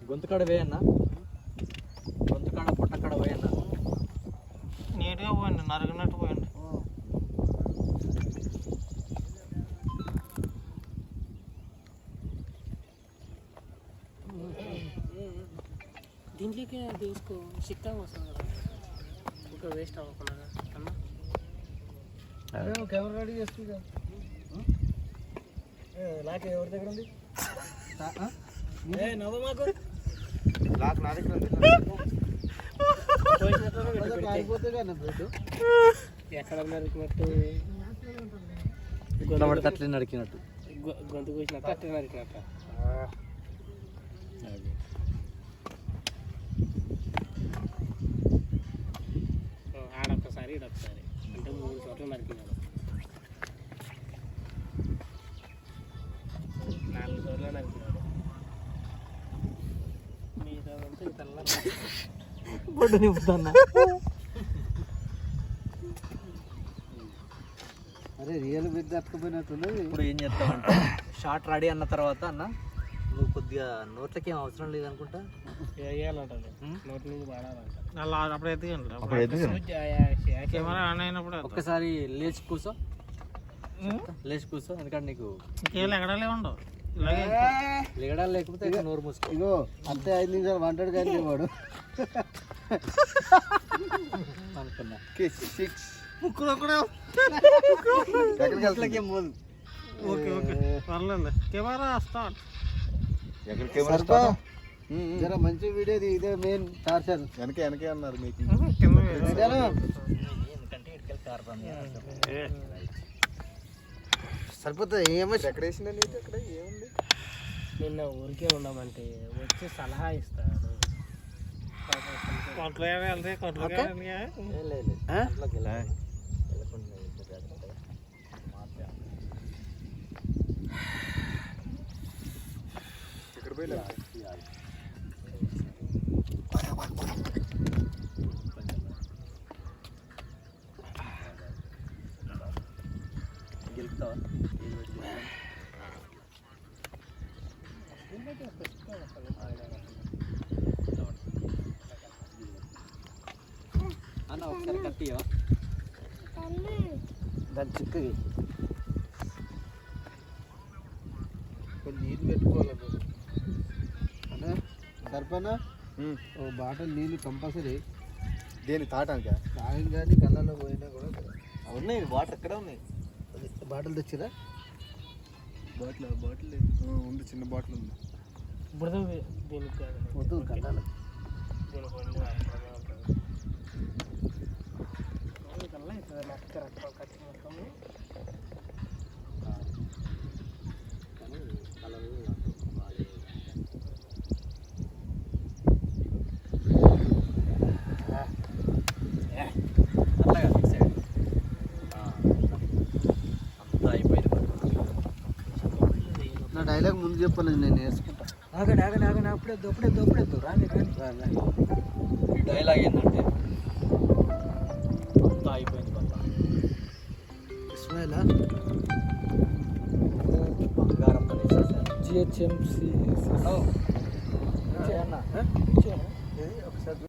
గొంతుకాడ వేయన్నా, గొంతుకాడ పొట్టకాడ వేయన్నా. నీట్గా పోయండి, నరిగినట్టు పోయండి. దీంట్లోకి తీసుకో, చిక్కగా వస్తుంది కదా, ఇంకా వేస్ట్ అవ్వకుండా అన్నా. కెమెరా రెడీ చేస్తుంది. లాక్ ఎవరి దగ్గర ఉంది? నవ్వు మాకు లాక్ నా దగ్గర ఉంది. ఎక్కడ నరికినట్టు, అట్లే నరికినట్టు, గొంతు కోసినట్టు అట్లే నరికినట్టు. ఆడొక్కసారి ఈడొక్కసారి అంటే 3 చోట్ల నరికినాడు. 4 చోట్ల నరికినాడు. మిగతా ఇంతల్లా బొడ్డు నింపుతున్నా. అరే రియల్ బిగ్ అట్టుకుపోయినట్టున్నది. ఇప్పుడు ఏం చేస్తామంటే షార్ట్ రెడీ అన్న తర్వాత అన్న నువ్వు కొద్దిగా నోట్లకి ఏం అవసరం లేదనుకుంటా, వేయాలంటే నోటి నుంచి పాడాలంట. అలా అప్పుడు ఎత్తుకండి, కెమెరా ఆన్ అయినప్పుడు ఒక్కసారి లేచి కూర్చో, లేచి కూర్చో, ఎందుకంటే నీకు ఇంకేళ్ళు ఎక్కడలే ఉండవు. లేగడాలు లేకపోతే నోరు మూసుకో. ఇగో అంతే 5 నిమిషాలు వంటాడు కానీ వాడు అనుకున్నా. ముక్కులో కూడా ఓకే ఓకే పర్లేదు. Camera start. జర మంచి వీడియో ఇదే మెయిన్ టార్చర్. వెనకే అన్నారు మీకు. సరిపోతుంది. ఏమో ఎక్కడ వేసిందండి, ఎక్కడ ఏముంది. నిన్న ఊరికే ఉండమంటే వచ్చి సలహా ఇస్తాడు. గెలుపుతావా? అన్న ఒకసారి కట్టియా దాని చిక్కది కొన్ని నీళ్ళు పెట్టుకోవాలి అన్న. సరిపనా ఓ బాటిల్ నీళ్ళు కంపల్సరీ. దేని తాటానికా? తాగం కానీ కళ్ళలో పోయినా కూడా ఉన్నాయి. వాటర్ ఎక్కడ ఉన్నాయి? బాటిల్ తెచ్చిరా? బాటిల్ ఉంది, చిన్న బాటిల్ ఉంది. ఇప్పుడు దీనికి వద్దు కళ్ళలో నా డైలాగ్ ముందు చెప్పాను, నేను వేసుకుంటా. ఆగండి ఆగండి ఆగండి, అప్పుడేద్దు రాని ఈ డైలాగ్ ఏంటంటే అంతా అయిపోయింది పక్క ఇస్మాయిలా బంగారం GHMC